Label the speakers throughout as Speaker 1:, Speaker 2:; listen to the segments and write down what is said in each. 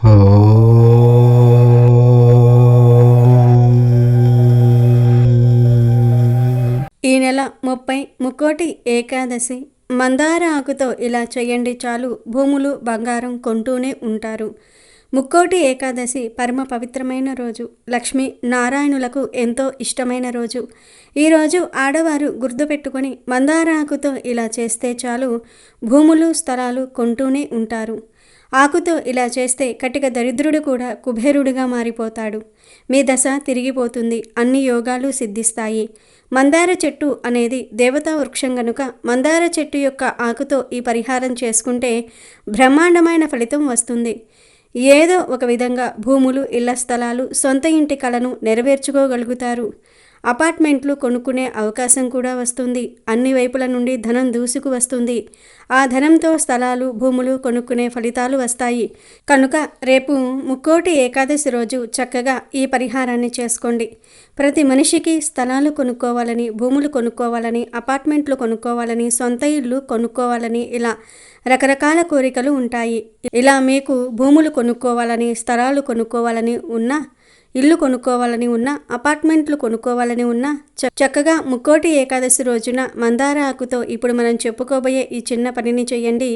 Speaker 1: ఈ నెల 30 ముక్కోటి ఏకాదశి. మందార ఆకుతో ఇలా చేయండి చాలు, భూములు బంగారం కొంటూనే ఉంటారు. ముక్కోటి ఏకాదశి పరమ పవిత్రమైన రోజు. లక్ష్మీ నారాయణులకు ఎంతో ఇష్టమైన రోజు. ఈరోజు ఆడవారు గుర్తుపెట్టుకొని మందార ఆకుతో ఇలా చేస్తే చాలు, భూములు స్థలాలు కొంటూనే ఉంటారు. ఆకుతో ఇలా చేస్తే కటిక దరిద్రుడు కూడా కుబేరుడిగా మారిపోతాడు. మీ దశ తిరిగిపోతుంది. అన్ని యోగాలు సిద్ధిస్తాయి. మందార చెట్టు అనేది దేవతా వృక్షం గనుక మందార చెట్టు యొక్క ఆకుతో ఈ పరిహారం చేసుకుంటే బ్రహ్మాండమైన ఫలితం వస్తుంది. ఏదో ఒక విధంగా భూములు, ఇళ్ల స్థలాలు, సొంత ఇంటి కలను నెరవేర్చుకోగలుగుతారు. అపార్ట్మెంట్లు కొనుక్కునే అవకాశం కూడా వస్తుంది. అన్ని వైపుల నుండి ధనం దూసుకు వస్తుంది. ఆ ధనంతో స్థలాలు, భూములు కొనుక్కునే ఫలితాలు వస్తాయి. కనుక రేపు ముక్కోటి ఏకాదశి రోజు చక్కగా ఈ పరిహారాన్ని చేసుకోండి. ప్రతి మనిషికి స్థలాలు కొనుక్కోవాలని, భూములు కొనుక్కోవాలని, అపార్ట్మెంట్లు కొనుక్కోవాలని, సొంత ఇల్లు కొనుక్కోవాలని, ఇలా రకరకాల కోరికలు ఉంటాయి. ఇలా మీకు భూములు కొనుక్కోవాలని, స్థలాలు కొనుక్కోవాలని ఉన్నా, ఇల్లు కొనుక్కోవాలని ఉన్నా, అపార్ట్మెంట్లు కొనుక్కోవాలని ఉన్నా చక్కగా ముక్కోటి ఏకాదశి రోజున మందార ఆకుతో ఇప్పుడు మనం చెప్పుకోబోయే ఈ చిన్న పనిని చేయండి.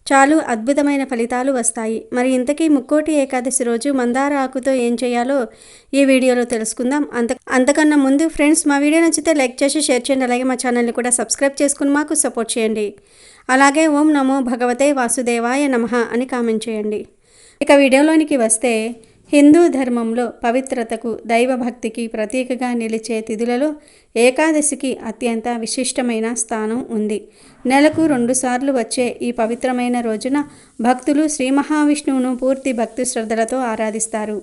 Speaker 1: చాలు అద్భుతమైన ఫలితాలు వస్తాయి. మరి ఇంతకీ ముక్కోటి ఏకాదశి రోజు మందార ఆకుతో ఏం చేయాలో ఈ వీడియోలో తెలుసుకుందాం. అంతకన్నా ముందు ఫ్రెండ్స్, మా వీడియో నచ్చితే లైక్ చేసి షేర్ చేయండి. అలాగే మా ఛానల్ని కూడా సబ్స్క్రైబ్ చేసుకుని మాకు సపోర్ట్ చేయండి. అలాగే ఓం నమో భగవతే వాసుదేవాయ నమః అని కామెంట్ చేయండి. ఇక వీడియోలోనికి వస్తే, హిందూ ధర్మంలో పవిత్రతకు, దైవభక్తికి ప్రతీకగా నిలిచే తిథులలో ఏకాదశికి అత్యంత విశిష్టమైన స్థానం ఉంది. నెలకు 2 సార్లు వచ్చే ఈ పవిత్రమైన రోజున భక్తులు శ్రీ మహావిష్ణువును పూర్తి భక్తి శ్రద్ధలతో ఆరాధిస్తారు.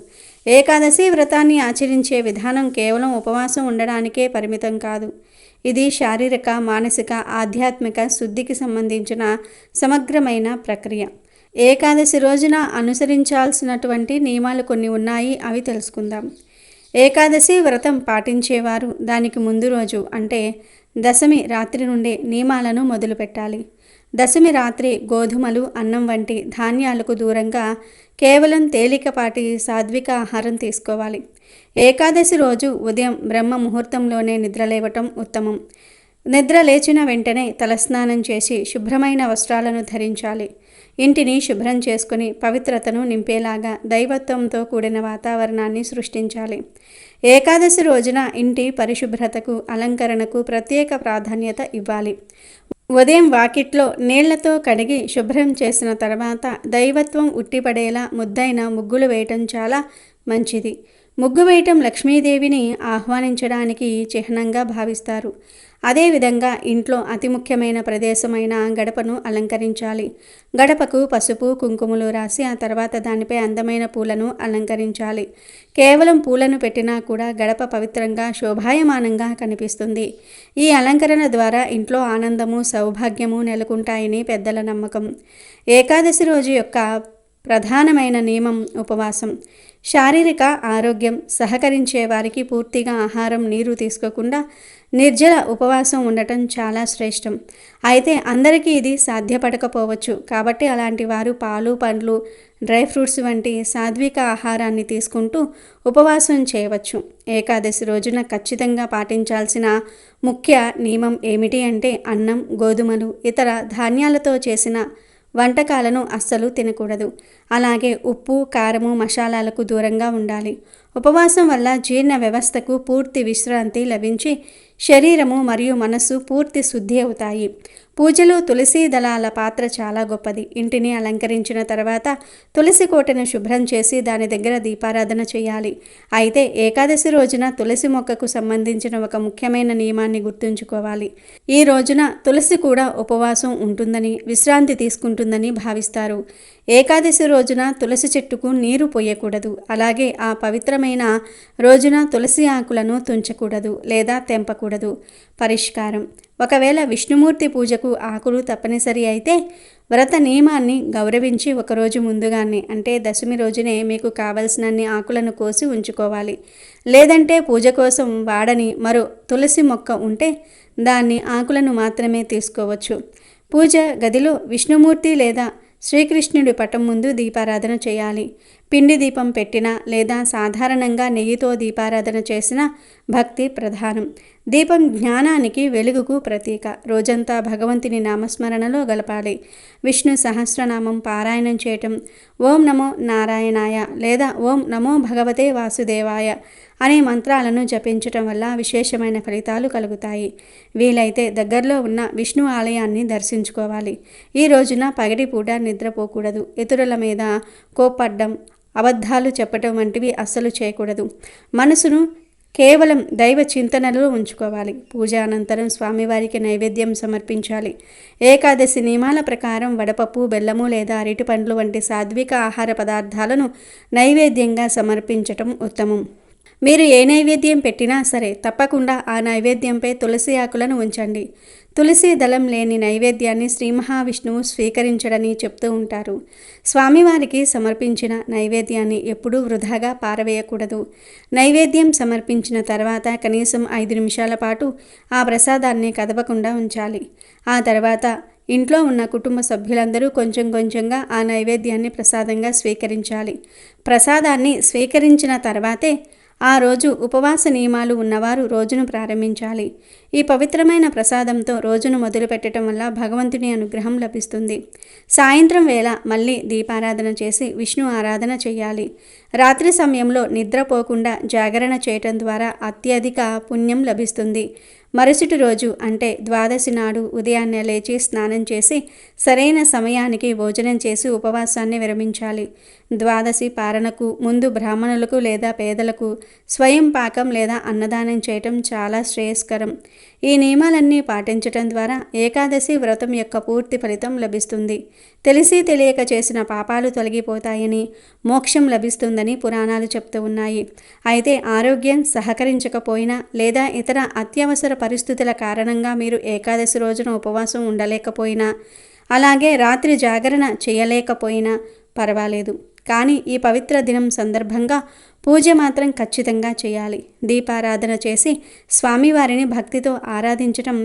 Speaker 1: ఏకాదశి వ్రతాన్ని ఆచరించే విధానం కేవలం ఉపవాసం ఉండడానికే పరిమితం కాదు. ఇది శారీరక, మానసిక, ఆధ్యాత్మిక శుద్ధికి సంబంధించిన సమగ్రమైన ప్రక్రియ. ఏకాదశి రోజున అనుసరించాల్సినటువంటి నియమాలు కొన్ని ఉన్నాయి. అవి తెలుసుకుందాం. ఏకాదశి వ్రతం పాటించేవారు దానికి ముందు రోజు అంటే దశమి రాత్రి నుండే నియమాలను మొదలుపెట్టాలి. దశమి రాత్రి గోధుమలు, అన్నం వంటి ధాన్యాలకు దూరంగా కేవలం తేలికపాటి సాత్విక ఆహారం తీసుకోవాలి. ఏకాదశి రోజు ఉదయం బ్రహ్మ ముహూర్తంలోనే నిద్రలేవటం ఉత్తమం. నిద్ర లేచిన వెంటనే తలస్నానం చేసి శుభ్రమైన వస్త్రాలను ధరించాలి. ఇంటిని శుభ్రం చేసుకుని పవిత్రతను నింపేలాగా దైవత్వంతో కూడిన వాతావరణాన్ని సృష్టించాలి. ఏకాదశి రోజున ఇంటి పరిశుభ్రతకు, అలంకరణకు ప్రత్యేక ప్రాధాన్యత ఇవ్వాలి. ఉదయం వాకిట్లో నీళ్లతో కడిగి శుభ్రం చేసిన తర్వాత దైవత్వం ఉట్టిపడేలా ముద్దైన ముగ్గులు వేయటం చాలా మంచిది. ముగ్గు వేయటం లక్ష్మీదేవిని ఆహ్వానించడానికి చిహ్నంగా భావిస్తారు. అదేవిధంగా ఇంట్లో అతి ముఖ్యమైన ప్రదేశమైన గడపను అలంకరించాలి. గడపకు పసుపు, కుంకుమలు రాసి ఆ తర్వాత దానిపై అందమైన పూలను అలంకరించాలి. కేవలం పూలను పెట్టినా కూడా గడప పవిత్రంగా, శోభాయమానంగా కనిపిస్తుంది. ఈ అలంకరణ ద్వారా ఇంట్లో ఆనందము, సౌభాగ్యము నెలకొంటాయని పెద్దల నమ్మకం. ఏకాదశి రోజు యొక్క ప్రధానమైన నియమం ఉపవాసం. శారీరక ఆరోగ్యం సహకరించే వారికి పూర్తిగా ఆహారం, నీరు తీసుకోకుండా నిర్జల ఉపవాసం ఉండటం చాలా శ్రేష్టం. అయితే అందరికీ ఇది సాధ్యపడకపోవచ్చు. కాబట్టి అలాంటి వారు పాలు, పండ్లు, డ్రై ఫ్రూట్స్ వంటి సాత్విక ఆహారాన్ని తీసుకుంటూ ఉపవాసం చేయవచ్చు. ఏకాదశి రోజున ఖచ్చితంగా పాటించాల్సిన ముఖ్య నియమం ఏమిటి అంటే అన్నం, గోధుమలు, ఇతర ధాన్యాలతో చేసిన వంటకాలను అస్సలు తినకూడదు. అలాగే ఉప్పు, కారము, మసాలాలకు దూరంగా ఉండాలి. ఉపవాసం వల్ల జీర్ణ వ్యవస్థకు పూర్తి విశ్రాంతి లభించి శరీరము మరియు మనస్సు పూర్తి శుద్ధి అవుతాయి. పూజలో తులసి దళాల పాత్ర చాలా గొప్పది. ఇంటిని అలంకరించిన తర్వాత తులసి కోటను శుభ్రం చేసి దాని దగ్గర దీపారాధన చేయాలి. అయితే ఏకాదశి రోజున తులసి మొక్కకు సంబంధించిన ఒక ముఖ్యమైన నియమాన్ని గుర్తుంచుకోవాలి. ఈ రోజున తులసి కూడా ఉపవాసం ఉంటుందని, విశ్రాంతి తీసుకుంటుందని భావిస్తారు. ఏకాదశి రోజున తులసి చెట్టుకు నీరు పోయకూడదు. అలాగే ఆ పవిత్రమైన రోజున తులసి ఆకులను తుంచకూడదు లేదా తెంపకూడదు. పరిష్కారం: ఒకవేళ విష్ణుమూర్తి పూజకు ఆకులు తప్పనిసరి అయితే వ్రత నియమాన్ని గౌరవించి ఒకరోజు ముందుగానే అంటే దశమి రోజునే మీకు కావలసినన్ని ఆకులను కోసి ఉంచుకోవాలి. లేదంటే పూజ కోసం వాడని మరో తులసి మొక్క ఉంటే దాన్ని ఆకులను మాత్రమే తీసుకోవచ్చు. పూజ గదిలో విష్ణుమూర్తి లేదా శ్రీకృష్ణుడి పటం ముందు దీపారాధన చేయాలి. పిండి దీపం పెట్టినా లేదా సాధారణంగా నెయ్యితో దీపారాధన చేసినా భక్తి ప్రధానం. దీపం జ్ఞానానికి, వెలుగుకు ప్రతీక. రోజంతా భగవంతుని నామస్మరణలో గలపాలి. విష్ణు సహస్రనామం పారాయణం చేయటం, ఓం నమో నారాయణాయ లేదా ఓం నమో భగవతే వాసుదేవాయ అనే మంత్రాలను జపించటం వల్ల విశేషమైన ఫలితాలు కలుగుతాయి. వీలైతే దగ్గరలో ఉన్న విష్ణు ఆలయాన్ని దర్శించుకోవాలి. ఈ రోజున పగటిపూట నిద్రపోకూడదు. ఇతరుల మీద కోప్పడ్డం, అబద్ధాలు చెప్పటం వంటివి అస్సలు చేయకూడదు. మనసును కేవలం దైవ చింతనలో ఉంచుకోవాలి. పూజ అనంతరం స్వామివారికి నైవేద్యం సమర్పించాలి. ఏకాదశి నియమాల ప్రకారం వడపప్పు, బెల్లము లేదా అరటి పండ్లు వంటి సాత్విక ఆహార పదార్థాలను నైవేద్యంగా సమర్పించటం ఉత్తమం. మీరు ఏ నైవేద్యం పెట్టినా సరే తప్పకుండా ఆ నైవేద్యంపై తులసి ఆకులను ఉంచండి. తులసి దళం లేని నైవేద్యాన్ని శ్రీ మహావిష్ణువు స్వీకరించడని చెప్తూ ఉంటారు. స్వామివారికి సమర్పించిన నైవేద్యాన్ని ఎప్పుడూ వృధాగా పారవేయకూడదు. నైవేద్యం సమర్పించిన తర్వాత కనీసం 5 నిమిషాల పాటు ఆ ప్రసాదాన్ని కదపకుండా ఉంచాలి. ఆ తర్వాత ఇంట్లో ఉన్న కుటుంబ సభ్యులందరూ కొంచెం కొంచెంగా ఆ నైవేద్యాన్ని ప్రసాదంగా స్వీకరించాలి. ప్రసాదాన్ని స్వీకరించిన తర్వాతే ఆ రోజు ఉపవాస నియమాలు ఉన్నవారు రోజును ప్రారంభించాలి. ఈ పవిత్రమైన ప్రసాదంతో రోజును మొదలుపెట్టడం వల్ల భగవంతుని అనుగ్రహం లభిస్తుంది. సాయంత్రం వేళ మళ్ళీ దీపారాధన చేసి విష్ణు ఆరాధన చేయాలి. రాత్రి సమయంలో నిద్రపోకుండా జాగరణ చేయటం ద్వారా అత్యధిక పుణ్యం లభిస్తుంది. మరుసటి రోజు అంటే ద్వాదశి నాడు ఉదయాన్నే లేచి స్నానం చేసి సరైన సమయానికి భోజనం చేసి ఉపవాసాన్ని విరమించాలి. ద్వాదశి పారణకు ముందు బ్రాహ్మణులకు లేదా పేదలకు స్వయం పాకం లేదా అన్నదానం చేయటం చాలా శ్రేయస్కరం. ఈ నియమాలన్నీ పాటించటం ద్వారా ఏకాదశి వ్రతం యొక్క పూర్తి ఫలితం లభిస్తుంది. తెలిసి తెలియక చేసిన పాపాలు తొలగిపోతాయని, మోక్షం లభిస్తుందని పురాణాలు చెప్తూ ఉన్నాయి. అయితే ఆరోగ్యం సహకరించకపోయినా లేదా ఇతర అత్యవసర పరిస్థితుల కారణంగా మీరు ఏకాదశి రోజున ఉపవాసం ఉండలేకపోయినా, అలాగే రాత్రి జాగరణ చేయలేకపోయినా పర్వాలేదు. కానీ ఈ పవిత్ర దినం సందర్భంగా పూజ మాత్రం ఖచ్చితంగా చేయాలి. దీపారాధన చేసి స్వామివారిని భక్తితో ఆరాధించటం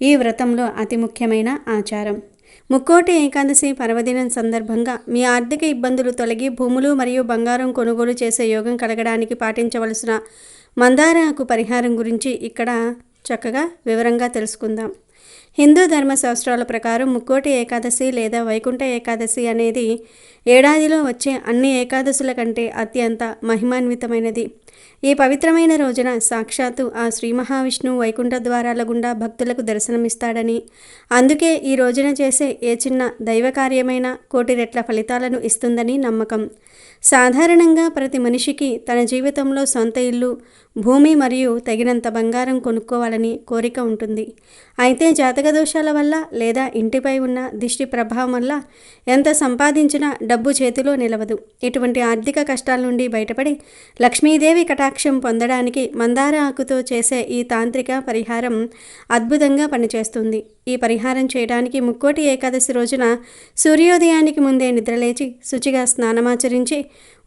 Speaker 1: ఈ వ్రతంలో అతి ముఖ్యమైన ఆచారం. ముక్కోటి ఏకాదశి పర్వదినం సందర్భంగా మీ ఆర్థిక ఇబ్బందులు తొలగి భూములు మరియు బంగారం కొనుగోలు చేసే యోగం కలగడానికి పాటించవలసిన మందార ఆకు పరిహారం గురించి ఇక్కడ చక్కగా వివరంగా తెలుసుకుందాం. హిందూ ధర్మశాస్త్రాల ప్రకారం ముక్కోటి ఏకాదశి లేదా వైకుంఠ ఏకాదశి అనేది ఏడాదిలో వచ్చే అన్ని ఏకాదశుల కంటే అత్యంత మహిమాన్వితమైనది. ఈ పవిత్రమైన రోజున సాక్షాత్తు ఆ శ్రీ మహావిష్ణువు వైకుంఠ ద్వారాల గుండా భక్తులకు దర్శనమిస్తాడని, అందుకే ఈ రోజున చేసే ఏ చిన్న దైవ కార్యమైన కోటి రెట్ల ఫలితాలను ఇస్తుందని నమ్మకం. సాధారణంగా ప్రతి మనిషికి తన జీవితంలో సొంత ఇల్లు, భూమి మరియు తగినంత బంగారం కొనుక్కోవాలని కోరిక ఉంటుంది. అయితే జాతక దోషాల వల్ల లేదా ఇంటిపై ఉన్న దిష్టి ప్రభావం వల్ల ఎంత సంపాదించినా డబ్బు చేతిలో నిలవదు. ఇటువంటి ఆర్థిక కష్టాల నుండి బయటపడి లక్ష్మీదేవి కటాక్షం పొందడానికి మందార ఆకుతో చేసే ఈ తాంత్రిక పరిహారం అద్భుతంగా పనిచేస్తుంది. ఈ పరిహారం చేయడానికి ముక్కోటి ఏకాదశి రోజున సూర్యోదయానికి ముందే నిద్రలేచి శుచిగా స్నానమాచరించి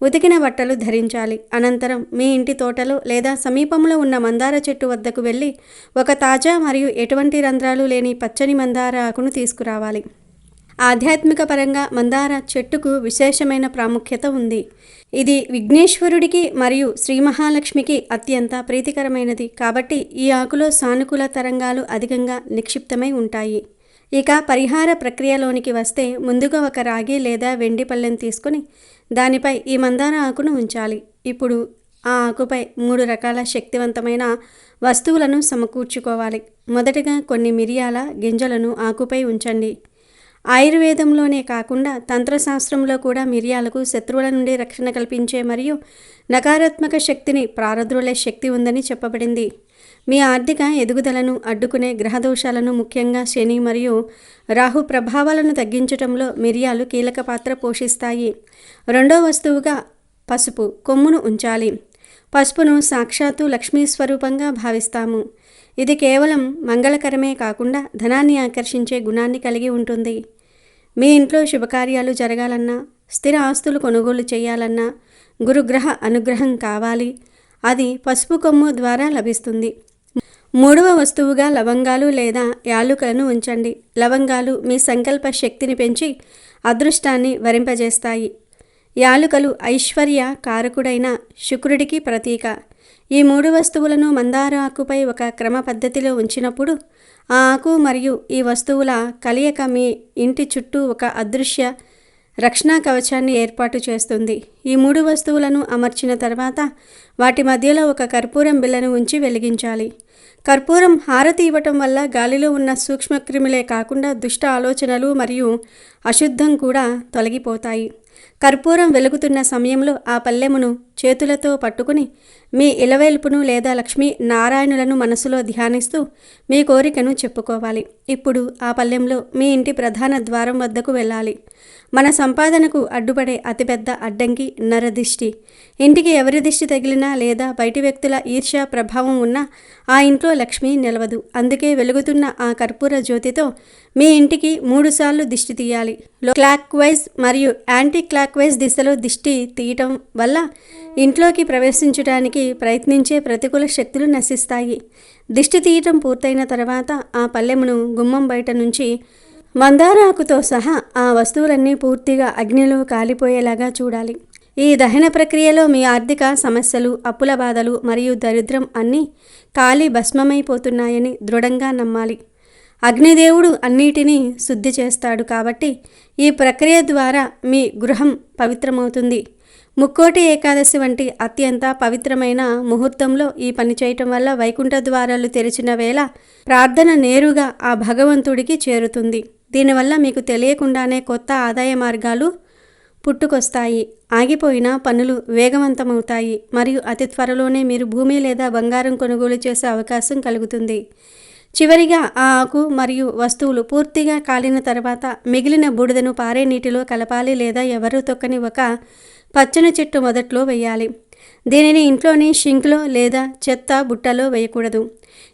Speaker 1: ఉతికిన బట్టలు ధరించాలి. అనంతరం మీ ఇంటి తోటలో లేదా సమీపంలో ఉన్న మందార చెట్టు వద్దకు వెళ్ళి ఒక తాజా మరియు ఎటువంటి రంధ్రాలు లేని పచ్చని మందార ఆకును తీసుకురావాలి. ఆధ్యాత్మిక పరంగా మందార చెట్టుకు విశేషమైన ప్రాముఖ్యత ఉంది. ఇది విఘ్నేశ్వరుడికి మరియు శ్రీ మహాలక్ష్మికి అత్యంత ప్రీతికరమైనది. కాబట్టి ఈ ఆకులో సానుకూల తరంగాలు అధికంగా నిక్షిప్తమై ఉంటాయి. ఇక పరిహార ప్రక్రియలోనికి వస్తే ముందుగా ఒక రాగి లేదా వెండి పళ్ళెం తీసుకుని దానిపై ఈ మందార ఆకును ఉంచాలి. ఇప్పుడు ఆ ఆకుపై 3 రకాల శక్తివంతమైన వస్తువులను సమకూర్చుకోవాలి. మొదటగా కొన్ని మిరియాల గింజలను ఆకుపై ఉంచండి. ఆయుర్వేదంలోనే కాకుండా తంత్రశాస్త్రంలో కూడా మిరియాలకు శత్రువుల నుండి రక్షణ కల్పించే మరియు నకారాత్మక శక్తిని ప్రారద్రోలే శక్తి ఉందని చెప్పబడింది. మీ ఆర్థిక ఎదుగుదలను అడ్డుకునే గ్రహదోషాలను, ముఖ్యంగా శని మరియు రాహు ప్రభావాలను తగ్గించడంలో మిరియాలు కీలక పాత్ర పోషిస్తాయి. రెండో వస్తువుగా పసుపు కొమ్మును ఉంచాలి. పసుపును సాక్షాత్తు లక్ష్మీ స్వరూపంగా భావిస్తాము. ఇది కేవలం మంగళకరమే కాకుండా ధనాన్ని ఆకర్షించే గుణాన్ని కలిగి ఉంటుంది. మీ ఇంట్లో శుభకార్యాలు జరగాలన్నా, స్థిర ఆస్తులు కొనుగోలు చేయాలన్నా, గురుగ్రహ అనుగ్రహం కావాలి, అది పసుపు కొమ్ము ద్వారా లభిస్తుంది. మూడవ వస్తువుగా లవంగాలు లేదా యాలుకలను ఉంచండి. లవంగాలు మీ సంకల్ప శక్తిని పెంచి అదృష్టాన్ని వరింపజేస్తాయి. యాలుకలు ఐశ్వర్య కారకుడైన శుక్రుడికి ప్రతీక. ఈ 3 వస్తువులను మందార ఆకుపై ఒక క్రమ పద్ధతిలో ఉంచినప్పుడు ఆ ఆకు మరియు ఈ వస్తువుల కలయిక మీ ఇంటి చుట్టూ ఒక అదృశ్య రక్షణ కవచాన్ని ఏర్పాటు చేస్తుంది. ఈ 3 వస్తువులను అమర్చిన తర్వాత వాటి మధ్యలో ఒక కర్పూరం బిళ్ళను ఉంచి వెలిగించాలి. కర్పూరం హారతి ఇవ్వటం వల్ల గాలిలో ఉన్న సూక్ష్మక్రిములే కాకుండా దుష్ట ఆలోచనలు మరియు అశుద్ధం కూడా తొలగిపోతాయి. కర్పూరం వెలుగుతున్న సమయంలో ఆ పల్లెమును చేతులతో పట్టుకుని మీ ఇలవేల్పును లేదా లక్ష్మీ నారాయణులను మనసులో ధ్యానిస్తూ మీ కోరికను చెప్పుకోవాలి. ఇప్పుడు ఆ పల్లెంలో మీ ఇంటి ప్రధాన ద్వారం వద్దకు వెళ్ళాలి. మన సంపాదనకు అడ్డుపడే అతిపెద్ద అడ్డంకి నరదిష్టి. ఇంటికి ఎవరి దిష్టి తగిలినా లేదా బయటి వ్యక్తుల ఈర్ష్య ప్రభావం ఉన్నా ఆ ఇంట్లో లక్ష్మి నిలవదు. అందుకే వెలుగుతున్న ఆ కర్పూర జ్యోతితో మీ ఇంటికి 3 సార్లు దిష్టి తీయాలి. క్లాక్ వైజ్ మరియు యాంటీ క్లాక్ వైజ్ దిశలో దిష్టి తీయటం వల్ల ఇంట్లోకి ప్రవేశించడానికి ప్రయత్నించే ప్రతికూల శక్తులు నశిస్తాయి. దిష్టి తీయటం పూర్తయిన తర్వాత ఆ పల్లెమును గుమ్మం బయట నుంచి మందార ఆకుతో సహా ఆ వస్తువులన్నీ పూర్తిగా అగ్నిలో కాలిపోయేలాగా చూడాలి. ఈ దహన ప్రక్రియలో మీ ఆర్థిక సమస్యలు, అప్పుల బాధలు మరియు దరిద్రం అన్నీ కాలి భస్మమైపోతున్నాయని దృఢంగా నమ్మాలి. అగ్నిదేవుడు అన్నిటినీ శుద్ధి చేస్తాడు కాబట్టి ఈ ప్రక్రియ ద్వారా మీ గృహం పవిత్రమవుతుంది. ముక్కోటి ఏకాదశి వంటి అత్యంత పవిత్రమైన ముహూర్తంలో ఈ పని చేయటం వల్ల వైకుంఠ ద్వారాలు తెరిచిన వేళ ప్రార్థన నేరుగా ఆ భగవంతుడికి చేరుతుంది. దీనివల్ల మీకు తెలియకుండానే కొత్త ఆదాయ మార్గాలు పుట్టుకొస్తాయి. ఆగిపోయిన పనులు వేగవంతమవుతాయి మరియు అతి త్వరలోనే మీరు భూమి లేదా బంగారం కొనుగోలు చేసే అవకాశం కలుగుతుంది. చివరిగా ఆ ఆకు మరియు వస్తువులు పూర్తిగా కాలిన తర్వాత మిగిలిన బూడిదను పారే నీటిలో కలపాలి లేదా ఎవరూ తొక్కని ఒక పచ్చని చెట్టు మొదట్లో వేయాలి. దీనిని ఇంట్లోని షింక్లో లేదా చెత్త బుట్టలో వేయకూడదు.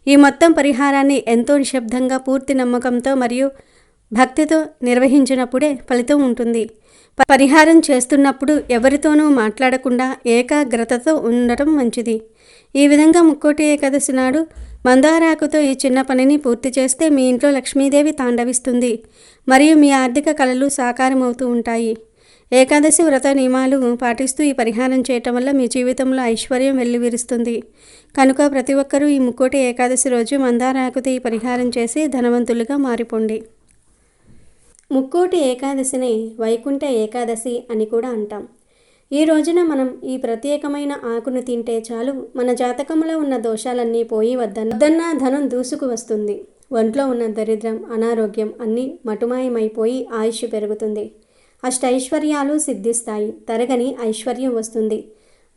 Speaker 1: ఈ మొత్తం పరిహారాన్ని ఎంతో నిశ్శబ్దంగా, పూర్తి నమ్మకంతో మరియు భక్తితో నిర్వహించినప్పుడే ఫలితం ఉంటుంది. పరిహారం చేస్తున్నప్పుడు ఎవరితోనూ మాట్లాడకుండా ఏకాగ్రతతో ఉండటం మంచిది. ఈ విధంగా ముక్కోటి ఏకాదశి నాడు మందారాకుతో ఈ చిన్న పనిని పూర్తి చేస్తే మీ ఇంట్లో లక్ష్మీదేవి తాండవిస్తుంది మరియు మీ ఆర్థిక కలలు సాకారమవుతూ ఉంటాయి. ఏకాదశి వ్రత నియమాలు పాటిస్తూ ఈ పరిహారం చేయటం వల్ల మీ జీవితంలో ఐశ్వర్యం వెల్లివిరుస్తుంది. కనుక ప్రతి ఒక్కరూ ఈ ముక్కోటి ఏకాదశి రోజు మందార ఆకుతో ఈ పరిహారం చేసి ధనవంతులుగా మారిపోండి. ముక్కోటి ఏకాదశిని వైకుంఠ ఏకాదశి అని కూడా అంటాం. ఈ రోజున మనం ఈ ప్రత్యేకమైన ఆకును తింటే చాలు మన జాతకంలో ఉన్న దోషాలన్నీ పోయి వద్దన్న ధనం దూసుకు వస్తుంది. ఒంట్లో ఉన్న దరిద్రం, అనారోగ్యం అన్నీ మటుమాయమైపోయి ఆయుష్ పెరుగుతుంది. అష్టైశ్వర్యాలు సిద్ధిస్తాయి. తరగని ఐశ్వర్యం వస్తుంది.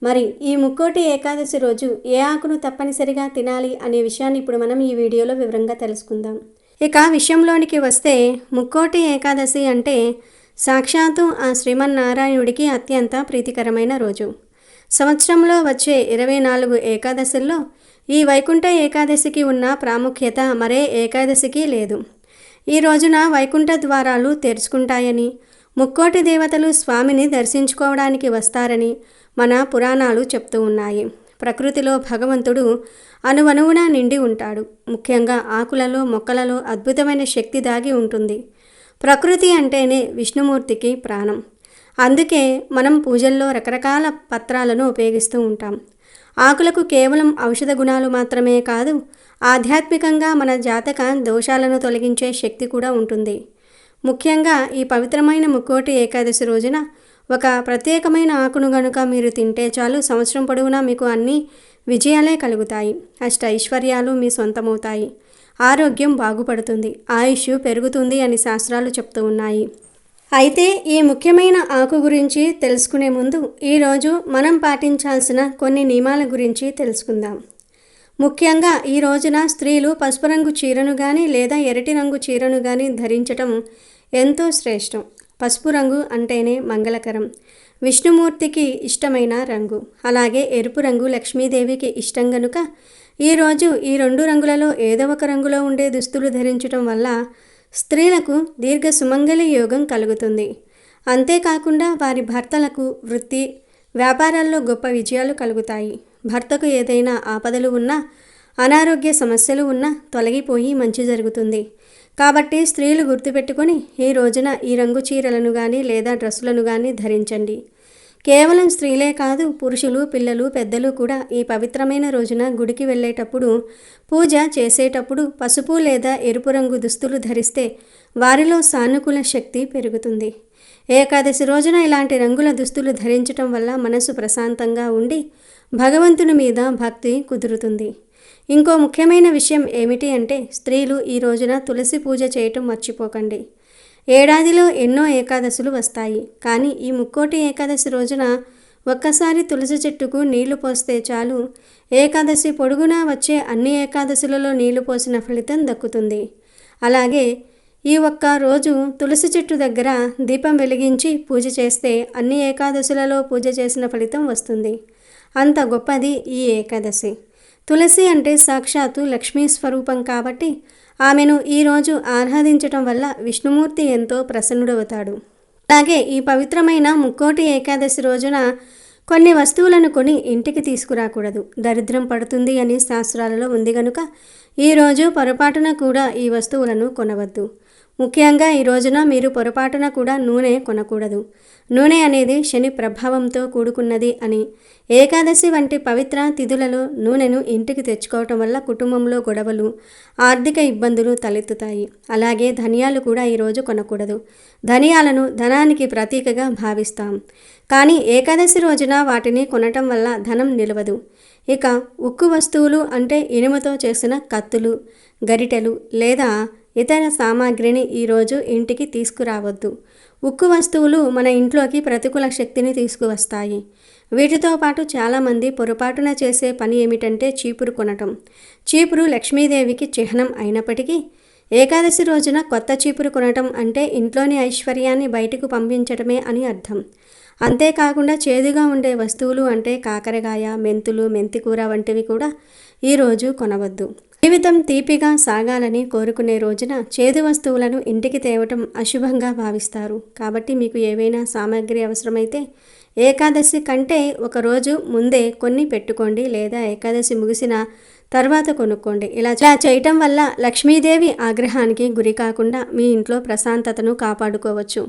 Speaker 1: మరి ఈ ముక్కోటి ఏకాదశి రోజు ఏ ఆకును తప్పనిసరిగా తినాలి అనే విషయాన్ని ఇప్పుడు మనం ఈ వీడియోలో వివరంగా తెలుసుకుందాం. ఇక విషయంలోనికి వస్తే ముక్కోటి ఏకాదశి అంటే సాక్షాత్తు ఆ శ్రీమన్నారాయణుడికి అత్యంత ప్రీతికరమైన రోజు. సంవత్సరంలో వచ్చే 24 ఏకాదశుల్లో ఈ వైకుంఠ ఏకాదశికి ఉన్న ప్రాముఖ్యత మరే ఏకాదశికి లేదు. ఈ రోజున వైకుంఠ ద్వారాలు తెరుచుకుంటాయని, ముక్కోటి దేవతలు స్వామిని దర్శించుకోవడానికి వస్తారని మన పురాణాలు చెప్తూ ఉన్నాయి. ప్రకృతిలో భగవంతుడు అణువణువున నిండి ఉంటాడు. ముఖ్యంగా ఆకులలో, మొక్కలలో అద్భుతమైన శక్తి దాగి ఉంటుంది. ప్రకృతి అంటేనే విష్ణుమూర్తికి ప్రాణం. అందుకే మనం పూజల్లో రకరకాల పత్రాలను ఉపయోగిస్తూ ఉంటాం. ఆకులకు కేవలం ఔషధ గుణాలు మాత్రమే కాదు, ఆధ్యాత్మికంగా మన జాతక దోషాలను తొలగించే శక్తి కూడా ఉంటుంది. ముఖ్యంగా ఈ పవిత్రమైన ముక్కోటి ఏకాదశి రోజున ఒక ప్రత్యేకమైన ఆకును గనుక మీరు తింటే చాలు సంవత్సరం పొడవునా మీకు అన్ని విజయాలే కలుగుతాయి. అష్ట ఐశ్వర్యాలు మీ సొంతమవుతాయి. ఆరోగ్యం బాగుపడుతుంది. ఆయుష్ పెరుగుతుంది అని శాస్త్రాలు చెప్తూ ఉన్నాయి. అయితే ఈ ముఖ్యమైన ఆకు గురించి తెలుసుకునే ముందు ఈరోజు మనం పాటించాల్సిన కొన్ని నియమాల గురించి తెలుసుకుందాం. ముఖ్యంగా ఈ రోజున స్త్రీలు పసుపు రంగు చీరను కానీ లేదా ఎర్రటి రంగు చీరను కానీ ధరించటం ఎంతో శ్రేష్టం. పసుపు రంగు అంటేనే మంగళకరం, విష్ణుమూర్తికి ఇష్టమైన రంగు. అలాగే ఎరుపు రంగు లక్ష్మీదేవికి ఇష్టం గనుక ఈరోజు ఈ 2 రంగులలో ఏదో ఒక రంగులో ఉండే దుస్తులు ధరించటం వల్ల స్త్రీలకు దీర్ఘ సుమంగళి యోగం కలుగుతుంది. అంతేకాకుండా వారి భర్తలకు వృత్తి, వ్యాపారాల్లో గొప్ప విజయాలు కలుగుతాయి. భర్తకు ఏదైనా ఆపదలు ఉన్నా, అనారోగ్య సమస్యలు ఉన్నా తొలగిపోయి మంచి జరుగుతుంది. కాబట్టి స్త్రీలు గుర్తుపెట్టుకొని ఈ రోజున ఈ రంగు చీరలను కానీ లేదా డ్రెస్సులను కానీ ధరించండి. కేవలం స్త్రీలే కాదు, పురుషులు, పిల్లలు, పెద్దలు కూడా ఈ పవిత్రమైన రోజున గుడికి వెళ్ళేటప్పుడు, పూజ చేసేటప్పుడు పసుపు లేదా ఎరుపు రంగు దుస్తులు ధరిస్తే వారిలో సానుకూల శక్తి పెరుగుతుంది. ఏకాదశి రోజున ఇలాంటి రంగుల దుస్తులు ధరించటం వల్ల మనసు ప్రశాంతంగా ఉండి భగవంతుని మీద భక్తి కుదురుతుంది. ఇంకో ముఖ్యమైన విషయం ఏమిటి అంటే, స్త్రీలు ఈ రోజున తులసి పూజ చేయటం మర్చిపోకండి. ఏడాదిలో ఎన్నో ఏకాదశులు వస్తాయి, కానీ ఈ ముక్కోటి ఏకాదశి రోజున ఒక్కసారి తులసి చెట్టుకు నీళ్లు పోస్తే చాలు, ఏకాదశి పొడుగునా వచ్చే అన్ని ఏకాదశులలో నీళ్లు పోసిన ఫలితం దక్కుతుంది. అలాగే ఈ ఒక్క రోజు తులసి చెట్టు దగ్గర దీపం వెలిగించి పూజ చేస్తే అన్ని ఏకాదశులలో పూజ చేసిన ఫలితం వస్తుంది. అంత గొప్పది ఈ ఏకాదశి. తులసి అంటే సాక్షాత్తు లక్ష్మీ స్వరూపం కాబట్టి ఆమెను ఈరోజు ఆరాధించటం వల్ల విష్ణుమూర్తి ఎంతో ప్రసన్నుడవుతాడు. అలాగే ఈ పవిత్రమైన ముక్కోటి ఏకాదశి రోజున కొన్ని వస్తువులను కొని ఇంటికి తీసుకురాకూడదు, దరిద్రం పడుతుంది అని శాస్త్రాలలో ఉంది గనుక ఈరోజు పొరపాటున కూడా ఈ వస్తువులను కొనవద్దు. ముఖ్యంగా ఈ రోజున మీరు పొరపాటున కూడా నూనె కొనకూడదు. నూనె అనేది శని ప్రభావంతో కూడుకున్నది అని, ఏకాదశి వంటి పవిత్ర తిథులలో నూనెను ఇంటికి తెచ్చుకోవటం వల్ల కుటుంబంలో గొడవలు, ఆర్థిక ఇబ్బందులు తలెత్తుతాయి. అలాగే ధనియాలు కూడా ఈరోజు కొనకూడదు. ధనియాలను ధనానికి ప్రతీకగా భావిస్తాం, కానీ ఏకాదశి రోజున వాటిని కొనటం వల్ల ధనం నిలవదు. ఇక ఉక్కు వస్తువులు అంటే ఇనుముతో చేసిన కత్తులు, గరిటెలు లేదా ఇతర సామాగ్రిని ఈరోజు ఇంటికి తీసుకురావద్దు. ఉక్కు వస్తువులు మన ఇంట్లోకి ప్రతికూల శక్తిని తీసుకువస్తాయి. వీటితో పాటు చాలామంది పొరపాటున చేసే పని ఏమిటంటే చీపురు కొనటం. చీపురు లక్ష్మీదేవికి చిహ్నం అయినప్పటికీ ఏకాదశి రోజున కొత్త చీపురు కొనటం అంటే ఇంట్లోని ఐశ్వర్యాన్ని బయటకు పంపించటమే అని అర్థం. అంతేకాకుండా చేదుగా ఉండే వస్తువులు అంటే కాకరకాయ, మెంతులు, మెంతికూర వంటివి కూడా ఈరోజు కొనవద్దు. జీవితం తీపిగా సాగాలని కోరుకునే రోజున చేదు వస్తువులను ఇంటికి తేవటం అశుభంగా భావిస్తారు. కాబట్టి మీకు ఏవైనా సామాగ్రి అవసరమైతే ఏకాదశి కంటే ఒకరోజు ముందే కొన్ని పెట్టుకోండి, లేదా ఏకాదశి ముగిసిన తర్వాత కొనుక్కోండి. ఇలా చేయటం వల్ల లక్ష్మీదేవి ఆగ్రహానికి గురి కాకుండా మీ ఇంట్లో ప్రశాంతతను కాపాడుకోవచ్చు.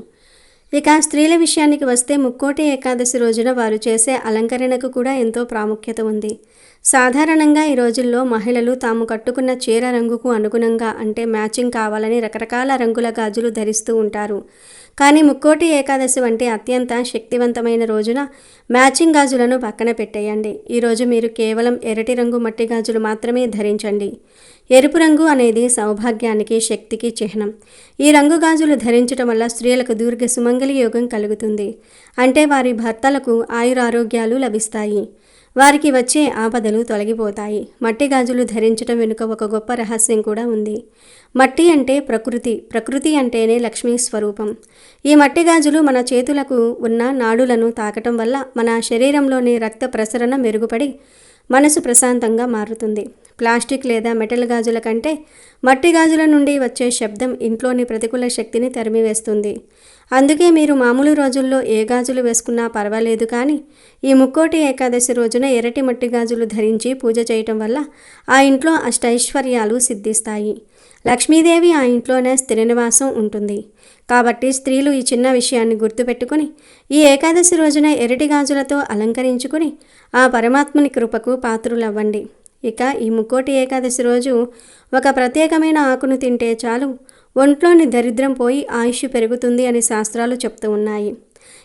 Speaker 1: ఇక స్త్రీల విషయానికి వస్తే ముక్కోటి ఏకాదశి రోజున వారు చేసే అలంకరణకు కూడా ఎంతో ప్రాముఖ్యత ఉంది. సాధారణంగా ఈ రోజుల్లో మహిళలు తాము కట్టుకున్న చీర రంగుకు అనుగుణంగా అంటే మ్యాచింగ్ కావాలని రకరకాల రంగుల గాజులు ధరిస్తూ ఉంటారు. కానీ ముక్కోటి ఏకాదశి వంటి అత్యంత శక్తివంతమైన రోజున మ్యాచింగ్ గాజులను పక్కన పెట్టేయండి. ఈరోజు మీరు కేవలం ఎర్రటి రంగు మట్టి గాజులు మాత్రమే ధరించండి. ఎరుపు రంగు అనేది సౌభాగ్యానికి, శక్తికి చిహ్నం. ఈ రంగు గాజులు ధరించడం వల్ల స్త్రీలకు దీర్ఘ సుమంగళి యోగం కలుగుతుంది. అంటే వారి భర్తలకు ఆయురారోగ్యాలు లభిస్తాయి, వారికి వచ్చే ఆపదలు తొలగిపోతాయి. మట్టి గాజులు ధరించడం వెనుక ఒక గొప్ప రహస్యం కూడా ఉంది. మట్టి అంటే ప్రకృతి, ప్రకృతి అంటేనే లక్ష్మీ స్వరూపం. ఈ మట్టి గాజులు మన చేతులకు ఉన్న నాడులను తాకటం వల్ల మన శరీరంలోని రక్త ప్రసరణ మెరుగుపడి మనసు ప్రశాంతంగా మారుతుంది. ప్లాస్టిక్ లేదా మెటల్ గాజుల కంటే మట్టి గాజుల నుండి వచ్చే శబ్దం ఇంట్లోని ప్రతికూల శక్తిని తరిమివేస్తుంది. అందుకే మీరు మామూలు రోజుల్లో ఏ గాజులు వేసుకున్నా పర్వాలేదు, కానీ ఈ ముక్కోటి ఏకాదశి రోజున ఎర్రటి మట్టి గాజులు ధరించి పూజ చేయటం వల్ల ఆ ఇంట్లో అష్టైశ్వర్యాలు సిద్ధిస్తాయి. లక్ష్మీదేవి ఆ ఇంట్లోనే స్థిర నివాసం ఉంటుంది. కాబట్టి స్త్రీలు ఈ చిన్న విషయాన్ని గుర్తుపెట్టుకుని ఈ ఏకాదశి రోజున ఎర్రటి గాజులతో అలంకరించుకుని ఆ పరమాత్మని కృపకు పాత్రులవ్వండి. ఇక ఈ ముక్కోటి ఏకాదశి రోజు ఒక ప్రత్యేకమైన ఆకును తింటే చాలు, ఒంట్లోని దరిద్రం పోయి ఆయుష్ పెరుగుతుంది అని శాస్త్రాలు చెప్తూ ఉన్నాయి.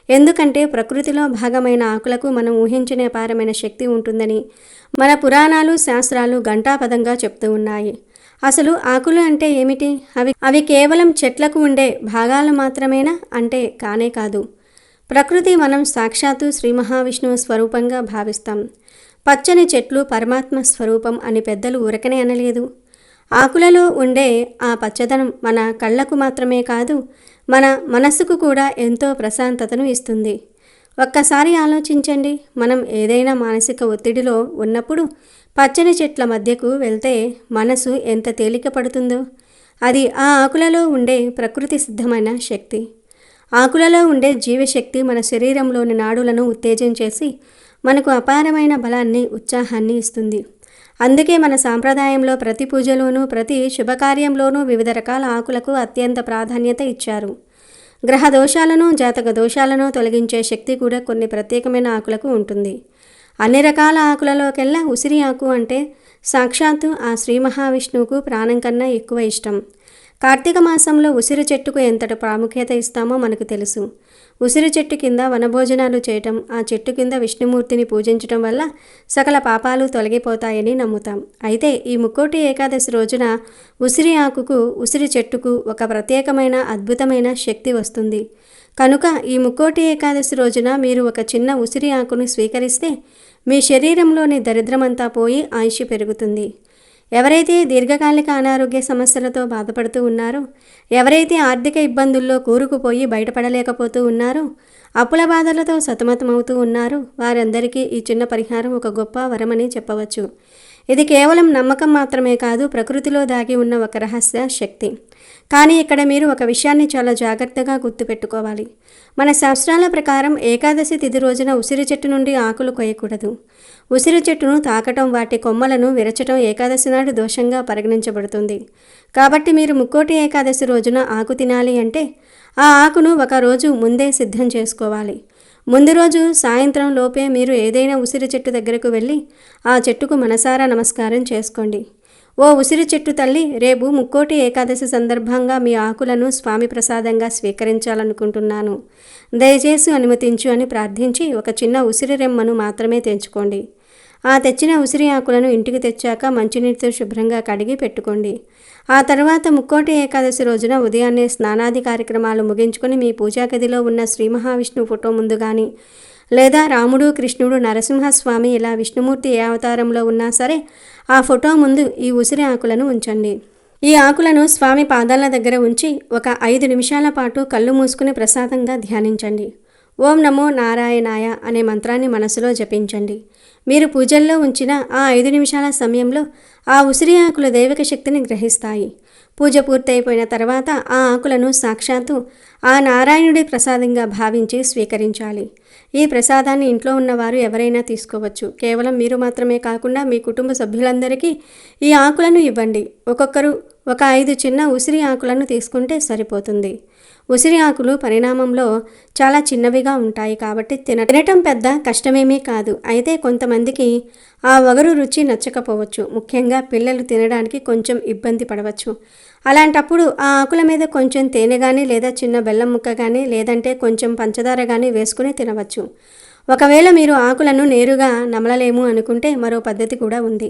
Speaker 1: ఎందుకంటే ప్రకృతిలో భాగమైన ఆకులకు మనం ఊహించని అపారమైన శక్తి ఉంటుందని మన పురాణాలు, శాస్త్రాలు ఘంటాపదంగా చెప్తూ ఉన్నాయి. అసలు ఆకులు అంటే ఏమిటి? అవి కేవలం చెట్లకు ఉండే భాగాలు మాత్రమేనా అంటే కానే కాదు. ప్రకృతి మనం సాక్షాత్తు శ్రీ మహావిష్ణువు స్వరూపంగా భావిస్తాం. పచ్చని చెట్లు పరమాత్మ స్వరూపం అని పెద్దలు ఊరకనే అనలేదు. ఆకులలో ఉండే ఆ పచ్చదనం మన కళ్ళకు మాత్రమే కాదు, మన మనస్సుకు కూడా ఎంతో ప్రశాంతతను ఇస్తుంది. ఒక్కసారి ఆలోచించండి, మనం ఏదైనా మానసిక ఒత్తిడిలో ఉన్నప్పుడు పచ్చని చెట్ల మధ్యకు వెళ్తే మనసు ఎంత తేలిక పడుతుందో. అది ఆ ఆకులలో ఉండే ప్రకృతి సిద్ధమైన శక్తి. ఆకులలో ఉండే జీవశక్తి మన శరీరంలోని నాడులను ఉత్తేజం చేసి మనకు అపారమైన బలాన్ని, ఉత్సాహాన్ని ఇస్తుంది. అందుకే మన సాంప్రదాయంలో ప్రతి పూజలోనూ, ప్రతి శుభకార్యంలోనూ వివిధ రకాల ఆకులకు అత్యంత ప్రాధాన్యత ఇచ్చారు. గ్రహ దోషాలను, జాతక దోషాలను తొలగించే శక్తి కూడా కొన్ని ప్రత్యేకమైన ఆకులకు ఉంటుంది. అన్ని రకాల ఆకులలోకెల్లా ఉసిరి ఆకు అంటే సాక్షాత్తు ఆ శ్రీ మహావిష్ణువుకు ప్రాణం కన్నా ఎక్కువ ఇష్టం. కార్తీక మాసంలో ఉసిరి చెట్టుకు ఎంతటి ప్రాముఖ్యత ఇస్తామో మనకు తెలుసు. ఉసిరి చెట్టు కింద వనభోజనాలు చేయటం, ఆ చెట్టు కింద విష్ణుమూర్తిని పూజించటం వల్ల సకల పాపాలు తొలగిపోతాయని నమ్ముతాం. అయితే ఈ ముక్కోటి ఏకాదశి రోజున ఉసిరి ఆకుకు, ఉసిరి చెట్టుకు ఒక ప్రత్యేకమైన అద్భుతమైన శక్తి వస్తుంది. కనుక ఈ ముక్కోటి ఏకాదశి రోజున మీరు ఒక చిన్న ఉసిరి ఆకును స్వీకరిస్తే మీ శరీరంలోని దరిద్రమంతా పోయి ఆయుష్ పెరుగుతుంది. ఎవరైతే దీర్ఘకాలిక అనారోగ్య సమస్యలతో బాధపడుతూ ఉన్నారో, ఎవరైతే ఆర్థిక ఇబ్బందుల్లో కూరుకుపోయి బయటపడలేకపోతూ ఉన్నారో, అప్పుల బాధలతో సతమతమవుతూ ఉన్నారో వారందరికీ ఈ చిన్న పరిహారం ఒక గొప్ప వరమని చెప్పవచ్చు. ఇది కేవలం నమ్మకం మాత్రమే కాదు, ప్రకృతిలో దాగి ఉన్న ఒక రహస్య శక్తి. కానీ ఇక్కడ మీరు ఒక విషయాన్ని చాలా జాగ్రత్తగా గుర్తుపెట్టుకోవాలి. మన శాస్త్రాల ప్రకారం ఏకాదశి తిథి రోజున ఉసిరి చెట్టు నుండి ఆకులు కొయ్యకూడదు. ఉసిరి చెట్టును తాకటం, వాటి కొమ్మలను విరచటం ఏకాదశి నాడు దోషంగా పరిగణించబడుతుంది. కాబట్టి మీరు ముక్కోటి ఏకాదశి రోజున ఆకు తినాలి అంటే ఆ ఆకును ఒక రోజు ముందే సిద్ధం చేసుకోవాలి. ముందు రోజు సాయంత్రం లోపే మీరు ఏదైనా ఉసిరి చెట్టు దగ్గరకు వెళ్ళి ఆ చెట్టుకు మనసారా నమస్కారం చేసుకోండి. ఓ ఉసిరి చెట్టు తల్లి, రేపు ముక్కోటి ఏకాదశి సందర్భంగా మీ ఆకులను స్వామి ప్రసాదంగా స్వీకరించాలనుకుంటున్నాను. దయచేసి అనుమతించు అని ప్రార్థించి ఒక చిన్న ఉసిరి రెమ్మను మాత్రమే తెంచుకోండి. ఆ తెచ్చిన ఉసిరి ఆకులను ఇంటికి తెచ్చాక మంచినీటితో శుభ్రంగా కడిగి పెట్టుకోండి. ఆ తర్వాత ముక్కోటి ఏకాదశి రోజున ఉదయాన్నే స్నానాది కార్యక్రమాలు ముగించుకొని మీ పూజా గదిలో ఉన్న శ్రీ మహావిష్ణువు ఫోటో ముందు కానీ, లేదా రాముడు, కృష్ణుడు, నరసింహస్వామి ఇలా విష్ణుమూర్తి ఏ అవతారంలో ఉన్నా సరే ఆ ఫోటో ముందు ఈ ఉసిరి ఆకులను ఉంచండి. ఈ ఆకులను స్వామి పాదాల దగ్గర ఉంచి ఒక 5 నిమిషాల పాటు కళ్ళు మూసుకుని ప్రసాదంగా ధ్యానించండి. ఓం నమో నారాయణాయ అనే మంత్రాన్ని మనసులో జపించండి. మీరు పూజల్లో ఉంచిన ఆ 5 నిమిషాల సమయంలో ఆ ఉసిరి ఆకులు దైవిక శక్తిని గ్రహిస్తాయి. పూజ పూర్తయిపోయిన తర్వాత ఆ ఆకులను సాక్షాత్తు ఆ నారాయణుడి ప్రసాదంగా భావించి స్వీకరించాలి. ఈ ప్రసాదాన్ని ఇంట్లో ఉన్నవారు ఎవరైనా తీసుకోవచ్చు. కేవలం మీరు మాత్రమే కాకుండా మీ కుటుంబ సభ్యులందరికీ ఈ ఆకులను ఇవ్వండి. ఒక్కొక్కరు ఒక 5 చిన్న ఉసిరి ఆకులను తీసుకుంటే సరిపోతుంది. ఉసిరి ఆకులు పరిణామంలో చాలా చిన్నవిగా ఉంటాయి కాబట్టి తినటం పెద్ద కష్టమేమీ కాదు. అయితే కొంతమందికి ఆ వగరు రుచి నచ్చకపోవచ్చు. ముఖ్యంగా పిల్లలు తినడానికి కొంచెం ఇబ్బంది పడవచ్చు. అలాంటప్పుడు ఆ ఆకుల మీద కొంచెం తేనె కానీ, లేదా చిన్న బెల్లం ముక్క కానీ, లేదంటే కొంచెం పంచదార కానీ వేసుకుని తినవచ్చు. ఒకవేళ మీరు ఆకులను నేరుగా నమలలేము అనుకుంటే మరో పద్ధతి కూడా ఉంది.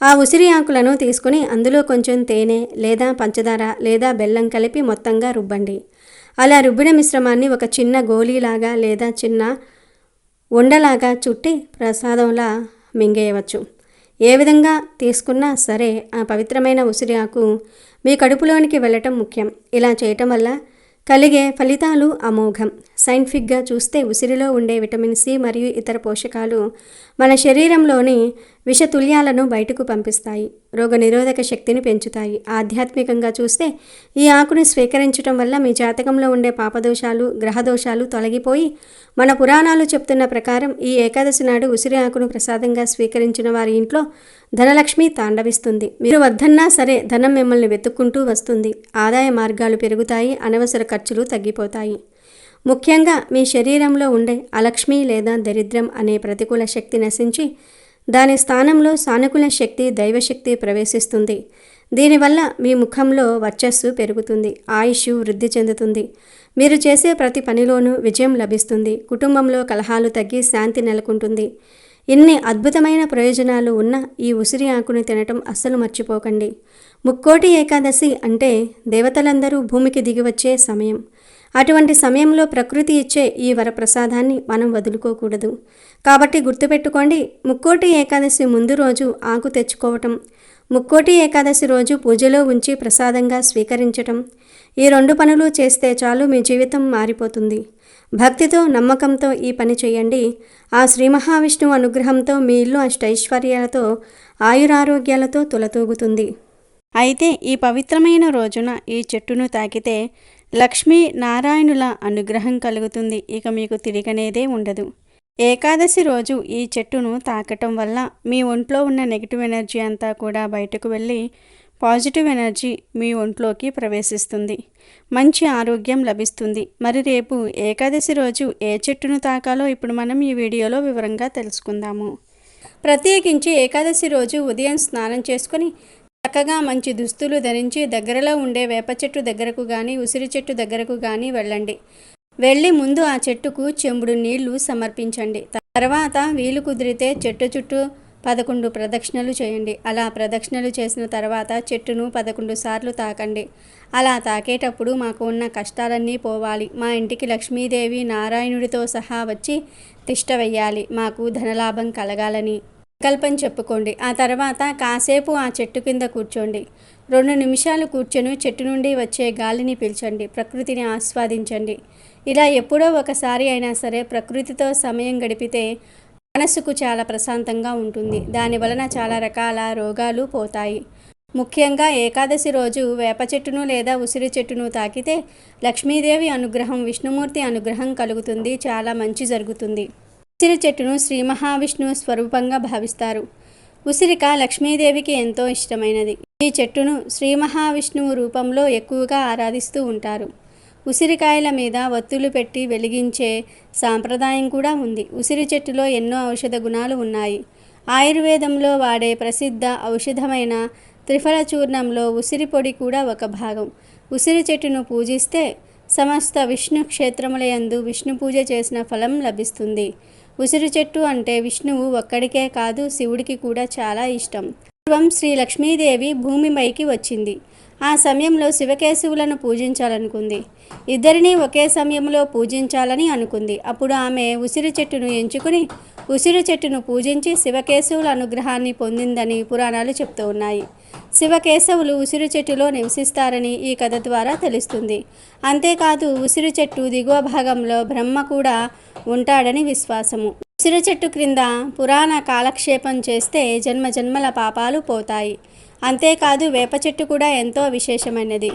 Speaker 1: ఆ ఉసిరి ఆకులను తీసుకుని అందులో కొంచెం తేనె లేదా పంచదార లేదా బెల్లం కలిపి మొత్తంగా రుబ్బండి. అలా రుబ్బిన మిశ్రమాన్ని ఒక చిన్న గోళీలాగా లేదా చిన్న ఉండలాగా చుట్టి ప్రసాదంలా మింగేయవచ్చు. ఏ విధంగా తీసుకున్నా సరే ఆ పవిత్రమైన ఉసిరి ఆకు మీ కడుపులోనికి వెళ్ళటం ముఖ్యం. ఇలా చేయటం వల్ల కలిగే ఫలితాలు అమోఘం. సైంటిఫిక్గా చూస్తే ఉసిరిలో ఉండే విటమిన్ సి మరియు ఇతర పోషకాలు మన శరీరంలోని విషతుల్యాలను బయటకు పంపిస్తాయి, రోగనిరోధక శక్తిని పెంచుతాయి. ఆధ్యాత్మికంగా చూస్తే ఈ ఆకును స్వీకరించడం వల్ల మీ జాతకంలో ఉండే పాపదోషాలు, గ్రహదోషాలు తొలగిపోయి మన పురాణాలు చెప్తున్న ప్రకారం ఈ ఏకాదశి నాడు ఉసిరి ఆకును ప్రసాదంగా స్వీకరించిన వారి ఇంట్లో ధనలక్ష్మి తాండవిస్తుంది. మీరు వద్దన్నా సరే ధనం మిమ్మల్ని వెతుక్కుంటూ వస్తుంది. ఆదాయ మార్గాలు పెరుగుతాయి, అనవసర ఖర్చులు తగ్గిపోతాయి. ముఖ్యంగా మీ శరీరంలో ఉండే అలక్ష్మి లేదా దరిద్రం అనే ప్రతికూల శక్తి నశించి దాని స్థానంలో సానుకూల శక్తి, దైవశక్తి ప్రవేశిస్తుంది. దీనివల్ల మీ ముఖంలో వర్చస్సు పెరుగుతుంది, ఆయుష్ వృద్ధి చెందుతుంది. మీరు చేసే ప్రతి పనిలోనూ విజయం లభిస్తుంది. కుటుంబంలో కలహాలు తగ్గి శాంతి నెలకొంటుంది. ఇన్ని అద్భుతమైన ప్రయోజనాలు ఉన్న ఈ ఉసిరి ఆకుని తినటం అస్సలు మర్చిపోకండి. ముక్కోటి ఏకాదశి అంటే దేవతలందరూ భూమికి దిగివచ్చే సమయం. అటువంటి సమయంలో ప్రకృతి ఇచ్చే ఈ వరప్రసాదాన్ని మనం వదులుకోకూడదు. కాబట్టి గుర్తుపెట్టుకోండి, ముక్కోటి ఏకాదశి ముందు రోజు ఆకు తెచ్చుకోవటం, ముక్కోటి ఏకాదశి రోజు పూజలో ఉంచి ప్రసాదంగా స్వీకరించటం, ఈ 2 పనులు చేస్తే చాలు మీ జీవితం మారిపోతుంది. భక్తితో, నమ్మకంతో ఈ పని చేయండి. ఆ శ్రీ మహావిష్ణువు అనుగ్రహంతో మీ ఇల్లు అష్టైశ్వర్యాలతో, ఆయురారోగ్యాలతో తులతూగుతుంది. అయితే ఈ పవిత్రమైన రోజున ఈ చెట్టును తాకితే లక్ష్మీ నారాయణుల అనుగ్రహం కలుగుతుంది. ఇక మీకు తిరిగనేదే ఉండదు. ఏకాదశి రోజు ఈ చెట్టును తాకటం వల్ల మీ ఒంట్లో ఉన్న నెగిటివ్ ఎనర్జీ అంతా కూడా బయటకు వెళ్ళి పాజిటివ్ ఎనర్జీ మీ ఒంట్లోకి ప్రవేశిస్తుంది. మంచి ఆరోగ్యం లభిస్తుంది. మరి రేపు ఏకాదశి రోజు ఏ చెట్టును తాకాలో ఇప్పుడు మనం ఈ వీడియోలో వివరంగా తెలుసుకుందాము. ప్రత్యేకించి ఏకాదశి రోజు ఉదయం స్నానం చేసుకొని చక్కగా మంచి దుస్తులు ధరించి దగ్గరలో ఉండే వేప చెట్టు దగ్గరకు కానీ ఉసిరి చెట్టు దగ్గరకు కానీ వెళ్ళి ముందు ఆ చెట్టుకు చెంబుడు నీళ్లు సమర్పించండి. తర్వాత వీలు కుదిరితే చెట్టు చుట్టూ 11 ప్రదక్షిణలు చేయండి. అలా ప్రదక్షిణలు చేసిన తర్వాత చెట్టును 11 సార్లు తాకండి. అలా తాకేటప్పుడు మాకు ఉన్న కష్టాలన్నీ పోవాలి, మా ఇంటికి లక్ష్మీదేవి నారాయణుడితో సహా వచ్చి తిష్ట వెయ్యాలి, మాకు ధనలాభం కలగాలని సంకల్పం చెప్పుకోండి. ఆ తర్వాత కాసేపు ఆ చెట్టు కింద కూర్చోండి. 2 నిమిషాలు కూర్చొని చెట్టు నుండి వచ్చే గాలిని పీల్చండి, ప్రకృతిని ఆస్వాదించండి. ఇలా ఎప్పుడో ఒకసారి అయినా సరే ప్రకృతితో సమయం గడిపితే మనసుకు చాలా ప్రశాంతంగా ఉంటుంది. దాని వలన చాలా రకాల రోగాలు పోతాయి. ముఖ్యంగా ఏకాదశి రోజు వేప చెట్టును లేదా ఉసిరి చెట్టును తాకితే లక్ష్మీదేవి అనుగ్రహం, విష్ణుమూర్తి అనుగ్రహం కలుగుతుంది, చాలా మంచి జరుగుతుంది. ఉసిరి చెట్టును శ్రీ మహావిష్ణువు స్వరూపంగా భావిస్తారు. ఉసిరిక లక్ష్మీదేవికి ఎంతో ఇష్టమైనది. ఈ చెట్టును శ్రీ మహావిష్ణువు రూపంలో ఎక్కువగా ఆరాధిస్తూ ఉంటారు. ఉసిరికాయల మీద ఒత్తులు పెట్టి వెలిగించే సాంప్రదాయం కూడా ఉంది. ఉసిరి చెట్టులో ఎన్నో ఔషధ గుణాలు ఉన్నాయి. ఆయుర్వేదంలో వాడే ప్రసిద్ధ ఔషధమైన త్రిఫల చూర్ణంలో ఉసిరి పొడి కూడా ఒక భాగం. ఉసిరి చెట్టును పూజిస్తే సమస్త విష్ణు క్షేత్రములయందు విష్ణు పూజ చేసిన ఫలం లభిస్తుంది. ఉసిరి చెట్టు అంటే విష్ణువు ఒక్కడికే కాదు, శివుడికి కూడా చాలా ఇష్టం. పూర్వం శ్రీ లక్ష్మీదేవి భూమిపైకి వచ్చింది. ఆ సమయంలో శివకేశవులను పూజించాలనుకుంది. ఇద్దరిని ఒకే సమయంలో పూజించాలని అనుకుంది. అప్పుడు ఆమె ఉసిరి చెట్టును ఎంచుకుని ఉసిరి చెట్టును పూజించి శివకేశవుల అనుగ్రహాన్ని పొందిందని పురాణాలు చెప్తూ ఉన్నాయి. శివకేశవులు ఉసిరి చెట్టులో నివసిస్తారని ఈ కథ ద్వారా తెలుస్తుంది. అంతేకాదు ఉసిరి చెట్టు దిగువ భాగంలో బ్రహ్మ కూడా ఉంటాడని విశ్వాసము. ఉసిరి చెట్టు క్రింద పురాణ కాలక్షేపం చేస్తే జన్మ జన్మల పాపాలు పోతాయి. అంతేకాదు వేప చెట్టు కూడా ఎంతో విశేషమైనది.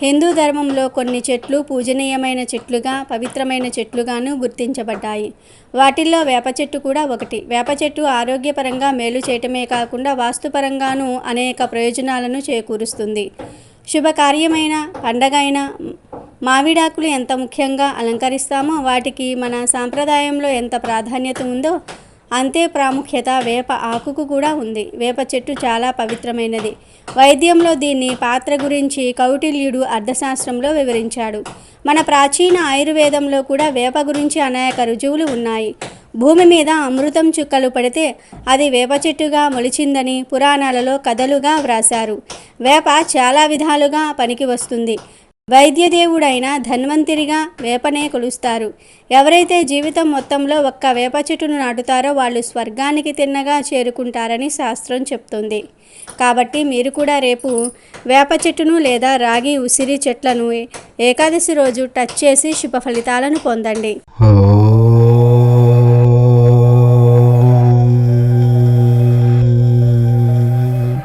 Speaker 1: హిందూ ధర్మంలో కొన్ని చెట్లు పూజనీయమైన చెట్లుగా, పవిత్రమైన చెట్లుగాను గుర్తించబడ్డాయి. వాటిల్లో వేప చెట్టు కూడా ఒకటి. వేప చెట్టు ఆరోగ్యపరంగా మేలు చేయటమే కాకుండా వాస్తుపరంగానూ అనేక ప్రయోజనాలను చేకూరుస్తుంది. శుభకార్యమైన పండగైన మామిడాకులు ఎంత ముఖ్యంగా అలంకరిస్తామో వాటికి మన సాంప్రదాయంలో ఎంత ప్రాధాన్యత ఉందో అంతే ప్రాముఖ్యత వేప ఆకుకు కూడా ఉంది. వేప చెట్టు చాలా పవిత్రమైనది. వైద్యంలో దీన్ని పాత్ర గురించి కౌటిల్యుడు అర్థశాస్త్రంలో వివరించాడు. మన ప్రాచీన ఆయుర్వేదంలో కూడా వేప గురించి అనేక రుజువులు ఉన్నాయి. భూమి మీద అమృతం చుక్కలు పడితే అది వేప చెట్టుగా మొలిచిందని పురాణాలలో కథలుగా వ్రాశారు. వేప చాలా విధాలుగా పనికి వస్తుంది. వైద్యదేవుడైన ధన్వంతరిగా వేపనే కొలుస్తారు. ఎవరైతే జీవితం మొత్తంలో ఒక్క వేప చెట్టును నాటుతారో వాళ్ళు స్వర్గానికి తిన్నగా చేరుకుంటారని శాస్త్రం చెప్తుంది. కాబట్టి మీరు కూడా రేపు వేప చెట్టును లేదా రాగి, ఉసిరి చెట్లను ఏకాదశి రోజు టచ్ చేసి శుభ ఫలితాలను పొందండి.